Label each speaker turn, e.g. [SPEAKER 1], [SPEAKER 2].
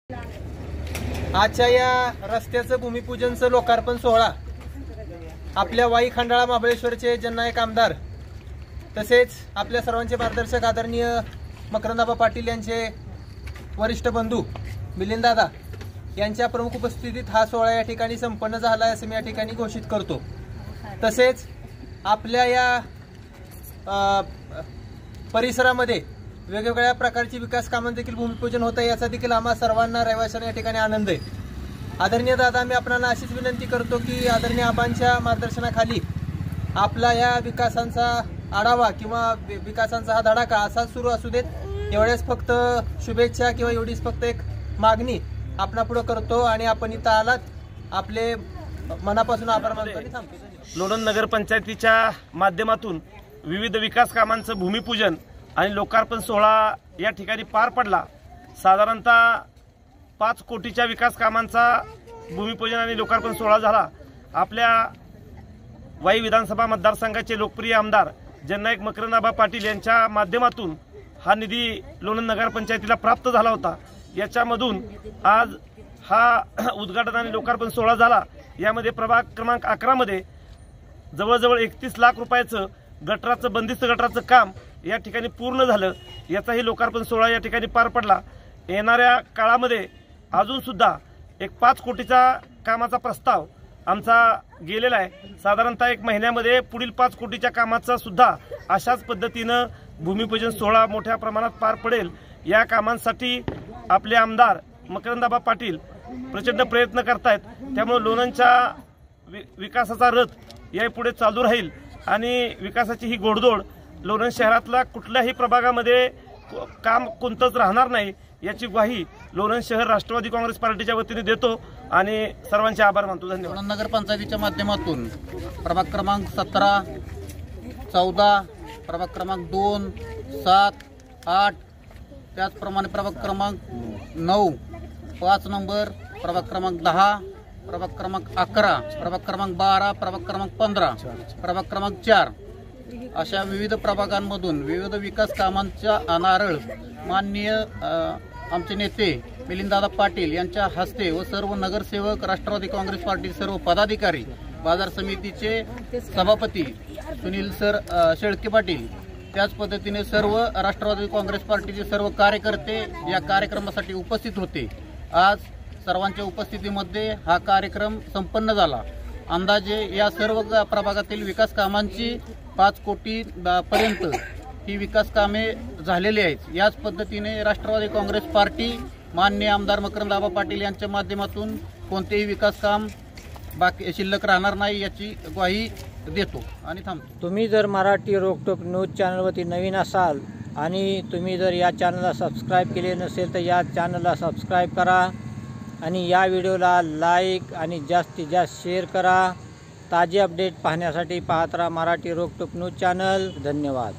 [SPEAKER 1] आजच्या या रस्त्याचं भूमिपूजनचं लोकार्पण सोहळा आपल्या वाई खंडाळा महाबळेश्वरचे जननायक आमदार तसेच आपल्या सर्वांचे मार्गदर्शक आदरणीय मकरंदाबा पाटील यांचे वरिष्ठ बंधू मिलिंददादा यांच्या प्रमुख उपस्थितीत हा सोहळा या ठिकाणी संपन्न झाला आहे असं मी या ठिकाणी घोषित करतो। तसेच आपल्या या परिसरामध्ये वेगवेगळ्या प्रकारची विकास कामांचे देखील भूमिपूजन होत आहे, याचा देखील आम्हा सर्वांना रहिवाशांना या ठिकाणी आनंद आहे। आदरणीय दादा, मी आपल्याला अशीच विनंती करतो की आदरणीय आबांच्या मार्गदर्शनाखाली आपला या विकासांचा आढावा किंवा विकासांचा हा धडाका असाच सुरू असू देत। एवढ्याच फक्त शुभेच्छा किंवा एवढीच फक्त एक मागणी आपणापुढे करतो आणि आपण इथं आलात, आपले मनापासून आभार मानतो आणि थांबतो।
[SPEAKER 2] लोणंद नगरपंचायतीच्या माध्यमातून विविध विकास कामांचं भूमिपूजन आणि लोकार्पण सोहळा या ठिकाणी पार पडला। साधारणतः 5 कोटीच्या विकास कामांचा भूमिपूजन आणि लोकार्पण सोहळा झाला। आपल्या वाई विधानसभा मतदारसंघाचे लोकप्रिय आमदार जननायक मकरंदाबा पाटील यांच्या माध्यमातून हा निधी लोणंद नगरपंचायतीला प्राप्त झाला होता। याच्यामधून आज हा उद्घाटन आणि लोकार्पण सोहळा झाला। यामध्ये प्रभाग क्रमांक 11 मध्ये जवळजवळ 31 लाख रुपयाचं गटराचं बंदिस्त गटराचं काम या ठिकाणी पूर्ण झालं। याचाही लोकार्पण सोहळा या ठिकाणी पार पडला। येणाऱ्या काळामध्ये अजून सुद्धा एक 5 कोटीचा कामाचा प्रस्ताव आमचा गेलेला आहे। साधारणतः 1 महिन्यामध्ये पुढील 5 कोटीच्या कामाचा सुद्धा अशाच पद्धतीनं भूमिपूजन सोहळा मोठ्या प्रमाणात पार पडेल। या कामांसाठी आपले आमदार मकरंदाबा पाटील प्रचंड प्रयत्न करतायत, त्यामुळे लोणंदच्या विकासाचा रथ यापुढे चालू राहील आणि विकासाची ही गोडदोड लोणंद शहरातल्या कुठल्याही प्रभागामध्ये काम कोणतंच राहणार नाही याची ग्वाही लोणंद शहर राष्ट्रवादी काँग्रेस पार्टीच्या वतीने देतो आणि सर्वांचे आभार मानतो। धन्यवाद।
[SPEAKER 3] लोणंद नगरपंचायतीच्या माध्यमातून प्रभाग क्रमांक 17, 14, प्रभाग क्रमांक 2, 7, 8, त्याचप्रमाणे प्रभाग क्रमांक 9, 5 नंबर, प्रभाग क्रमांक 10, प्रभाग क्रमांक 11, प्रभाग क्रमांक 12, प्रभाग क्रमांक 15, प्रभाग क्रमांक 4 अशा विविध प्रभागांमधून विविध विकास कामांचा नारळ माननीय आमचे नेते मिलिंददादा पाटील यांच्या हस्ते व सर्व नगरसेवक, राष्ट्रवादी काँग्रेस पार्टी सर्व पदाधिकारी, बाजार समितीचे सभापती सुनील सर शेळके पाटील, त्याच पद्धतीने सर्व राष्ट्रवादी काँग्रेस पार्टीचे सर्व कार्यकर्ते या कार्यक्रमासाठी उपस्थित होते। आज सर्वांच्या उपस्थितीमध्ये हा कार्यक्रम संपन्न झाला। अंदाजे या सर्व प्रभागातील विकास कामांची 5 कोटी पर्यंत ही विकास कामे झालेली आहेत। याच पद्धतीने राष्ट्रवादी काँग्रेस पार्टी माननीय आमदार मकरंदाबा पाटील यांच्या माध्यमातून कोणतेही विकास काम बाकी शिल्लक राहणार नाही याची ग्वाही देतो आणि थांबतो।
[SPEAKER 4] तुम्ही जर मराठी रोकटोक न्यूज चॅनलवरती नवीन असाल आणि तुम्ही जर या चॅनलला सबस्क्राईब केले नसेल तर या चॅनलला सबस्क्राईब करा आणि या व्हिडिओला लाईक आणि जास्तीत जास्त शेअर करा। ताजे अपडेट पाहण्यासाठी पाहत राहा मराठी रोकटोक न्यूज चॅनल। धन्यवाद।